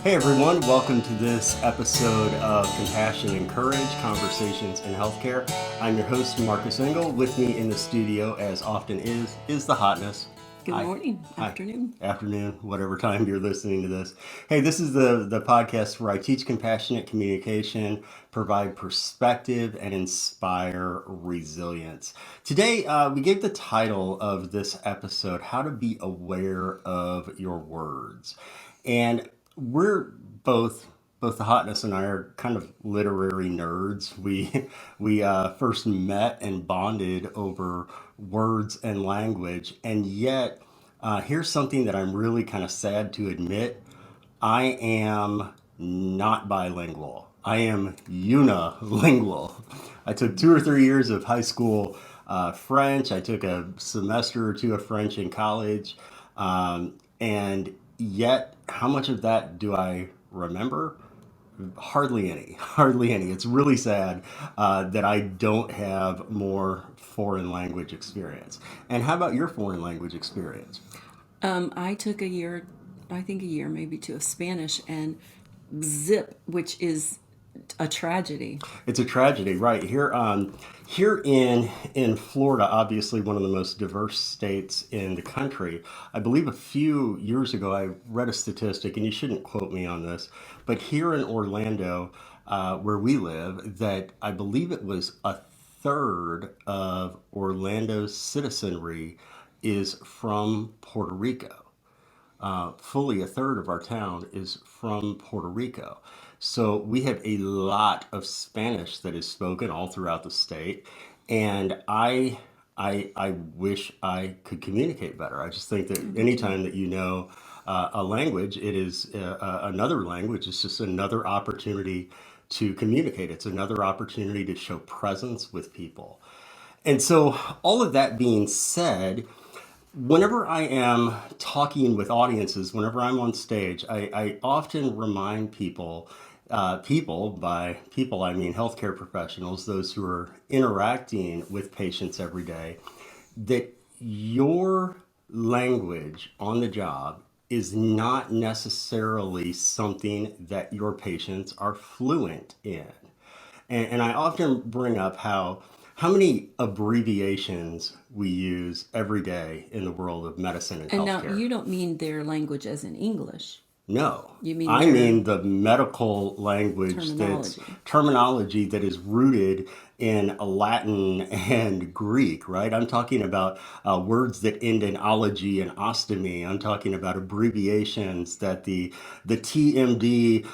Hey everyone, welcome to this episode of Compassion and Courage, Conversations in Healthcare. I'm your host, Marcus Engel. With me in the studio, as often is the Hotness. Good Hi. morning, Hi. afternoon. Afternoon, whatever time you're listening to this. Hey, this is the podcast where I teach compassionate communication, provide perspective, and inspire resilience. Today, we gave the title of this episode, How to Be Aware of Your Words. And we're both the Hotness and I are kind of literary nerds. We first met and bonded over words and language, and yet here's something that I'm really kind of sad to admit: I am not bilingual. I am unilingual. I took 2 or 3 years of high school French. I took a semester or two of French in college. And yet, how much of that do I remember? Hardly any. Hardly any. It's really sad that I don't have more foreign language experience. And how about your foreign language experience? I took a year, I think a year, maybe two of Spanish and zip, which is a tragedy. It's a tragedy, right here. Here in Florida, obviously one of the most diverse states in the country. I believe a few years ago I read a statistic, and you shouldn't quote me on this, but here in Orlando, where we live, that I believe it was a third of Orlando's citizenry is from Puerto Rico. Fully a third of our town is from Puerto Rico. So we have a lot of Spanish that is spoken all throughout the state. And I wish I could communicate better. I just think that I do too. anytime that you know a language, it is another language. It's just another opportunity to communicate. It's another opportunity to show presence with people. And so, all of that being said, whenever I am talking with audiences, whenever I'm on stage, I often remind people, by people I mean healthcare professionals, those who are interacting with patients every day, that your language on the job is not necessarily something that your patients are fluent in. And I often bring up how many abbreviations we use every day in the world of medicine and And now healthcare. you don't mean their language as in English, No, you mean I their mean the medical language that's terminology. terminology that is rooted in Latin and Greek, right? I'm talking about words that end in ology and ostomy. I'm talking about abbreviations that the TMD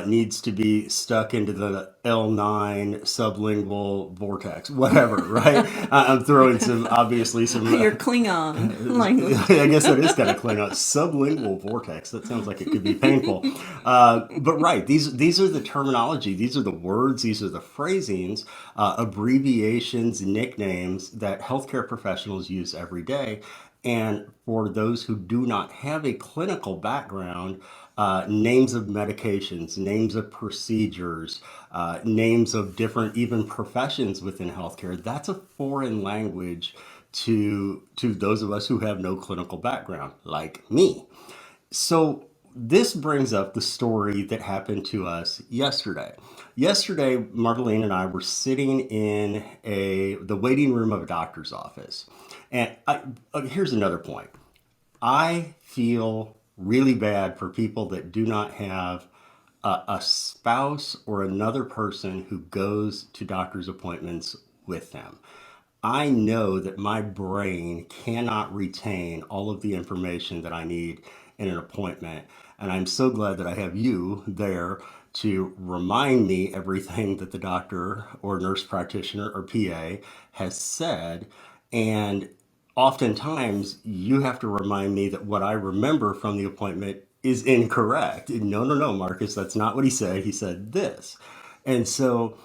needs to be stuck into the L9 sublingual vortex, whatever, right? I'm throwing some, obviously, some Your Klingon language. I guess that is kind of Klingon. Sublingual vortex. That sounds like it could be painful. But right, these are the terminology. These are the words. These are the phrasings, abbreviations, nicknames that healthcare professionals use every day. And for those who do not have a clinical background, names of medications, names of procedures, names of different even professions within healthcare, that's a foreign language to those of us who have no clinical background, like me. So this brings up the story that happened to us yesterday. Yesterday, Marlene and I were sitting in the waiting room of a doctor's office, and here's another point. I feel really bad for people that do not have a spouse or another person who goes to doctor's appointments with them. I know that my brain cannot retain all of the information that I need in an appointment. And I'm so glad that I have you there to remind me everything that the doctor or nurse practitioner or PA has said. And oftentimes you have to remind me that what I remember from the appointment is incorrect. No, no, no, Marcus, that's not what he said. He said this. And so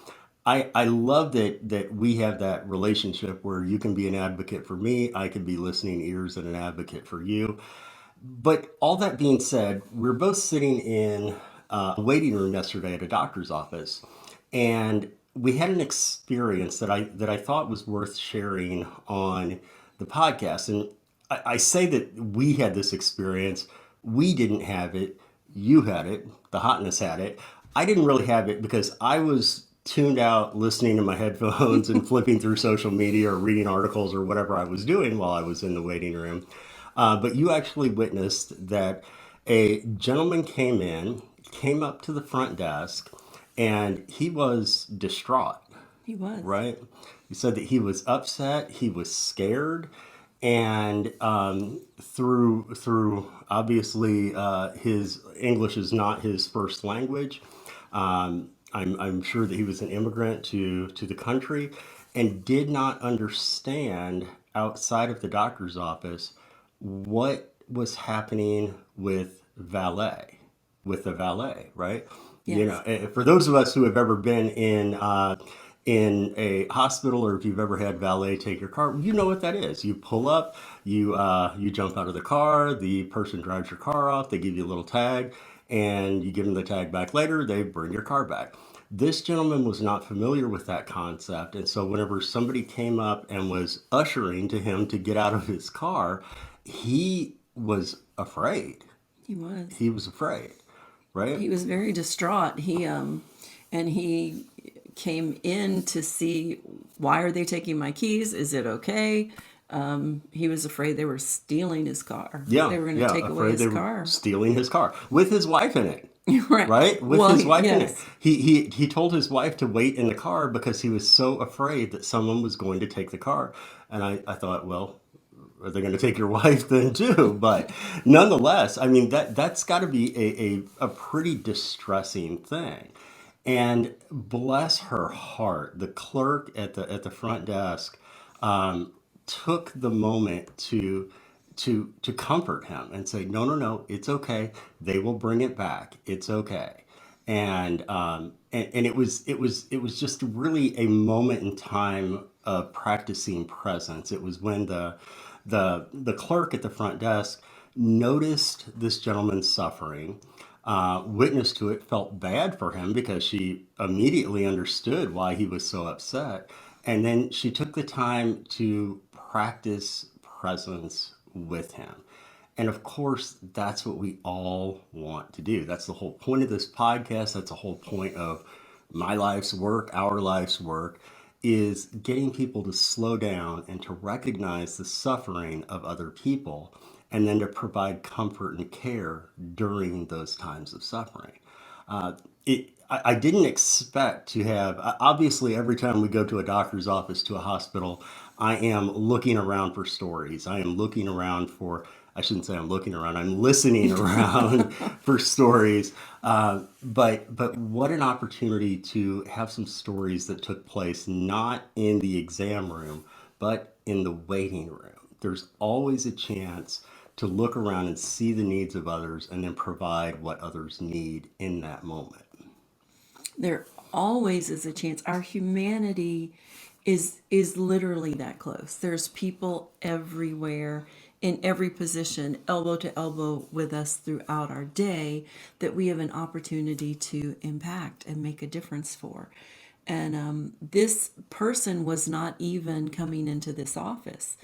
I love that we have that relationship where you can be an advocate for me, I can be listening ears and an advocate for you. But all that being said, we're both sitting in a waiting room yesterday at a doctor's office, and we had an experience that I thought was worth sharing on the podcast. And I say that we had this experience. We didn't have it. You had it. The Hotness had it. I didn't really have it because I was tuned out listening to my headphones and flipping through social media or reading articles or whatever I was doing while I was in the waiting room. But you actually witnessed that a gentleman came up to the front desk, and he was distraught, He was. right? He said that he was upset, he was scared, and through obviously his English is not his first language. I'm sure that he was an immigrant to the country and did not understand outside of the doctor's office what was happening with the valet, right? You know, Yes. for those of us who have ever been in a hospital, or if you've ever had valet take your car, you know what that is. You pull up, you jump out of the car, the person drives your car off, they give you a little tag, and you give them the tag back later, they bring your car back. This gentleman was not familiar with that concept, and so whenever somebody came up and was ushering to him to get out of his car, he was afraid. He was. He was afraid, right? He was very distraught. And he came in to see, why are they taking my keys? Is it okay? He was afraid they were stealing his car. Yeah, They were going to yeah, take away afraid his they were car. stealing his car with his wife in it, Right. right? With Well, his wife in it. yes. He told his wife to wait in the car because he was so afraid that someone was going to take the car. And I thought, well, are they going to take your wife then too? But nonetheless, I mean that's got to be a pretty distressing thing. And bless her heart, the clerk at the front desk took the moment to comfort him and say, no, no, no, it's okay. They will bring it back. It's okay. And it was just really a moment in time of practicing presence. It was when the clerk at the front desk noticed this gentleman's suffering, witnessed to it, felt bad for him because she immediately understood why he was so upset, and then she took the time to practice presence with him. And of course, that's what we all want to do. That's the whole point of this podcast. That's the whole point of my life's work, our life's work, is getting people to slow down and to recognize the suffering of other people, and then to provide comfort and care during those times of suffering. I didn't expect to have, obviously, every time we go to a doctor's office, to a hospital, I am looking around for stories. I am looking around for, I shouldn't say I'm looking around, I'm listening around for stories. But what an opportunity to have some stories that took place not in the exam room, but in the waiting room. There's always a chance to look around and see the needs of others and then provide what others need in that moment. There always is a chance. Our humanity is literally that close. There's people everywhere in every position, elbow to elbow with us throughout our day, that we have an opportunity to impact and make a difference for. And this person was not even coming into this office.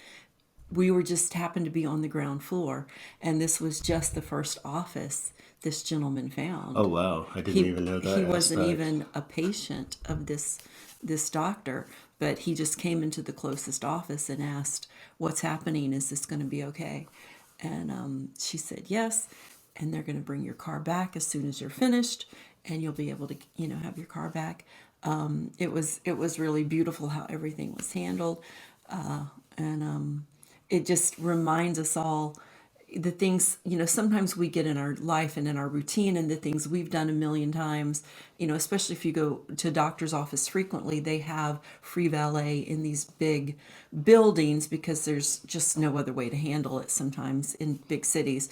We were just happened to be on the ground floor, and this was just the first office this gentleman Oh, found. wow. I didn't he even know he that wasn't aspect. even a patient of this doctor, but he just came into the closest office and asked, what's happening, is this going to be okay? And she said yes, and they're going to bring your car back as soon as you're finished, and you'll be able to have your car back. It was really beautiful how everything was handled. And it just reminds us all the things, sometimes we get in our life and in our routine, and the things we've done a million times, especially if you go to a doctor's office frequently, they have free valet in these big buildings because there's just no other way to handle it sometimes in big cities.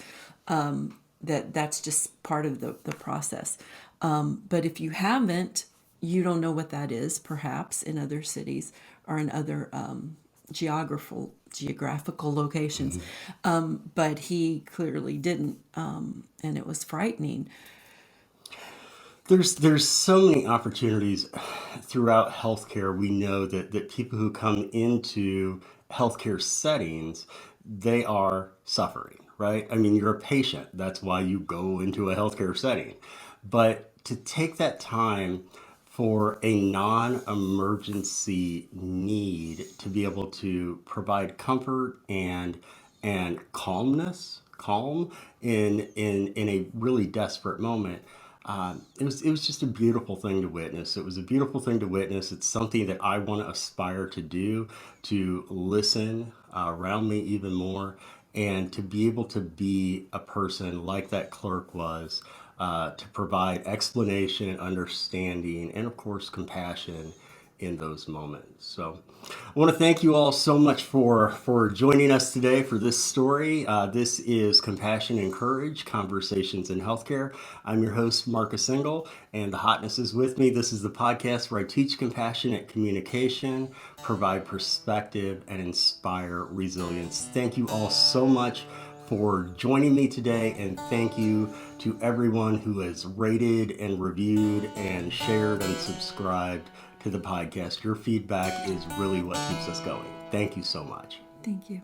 That's just part of the process. But if you haven't, you don't know what that is, perhaps in other cities or in other geographical locations. But he clearly didn't, and it was frightening. There's so many opportunities throughout healthcare. We know that people who come into healthcare settings, they are suffering, right? I mean, you're a patient. That's why you go into a healthcare setting. But to take that time for a non-emergency need to be able to provide comfort and calm in a really desperate moment. It was just a beautiful thing to witness. It was a beautiful thing to witness. It's something that I want to aspire to do, to listen around me even more, and to be able to be a person like that clerk was, to provide explanation, understanding, and of course compassion in those moments. So I want to thank you all so much for joining us today for this story. This is Compassion and Courage, Conversations in Healthcare. I'm your host, Marcus Engel, and the Hotness is with me. This is the podcast where I teach compassionate communication, provide perspective, and inspire resilience. Thank you all so much for joining me today, and thank you to everyone who has rated and reviewed and shared and subscribed to the podcast. Your feedback is really what keeps us going. Thank you so much. Thank you.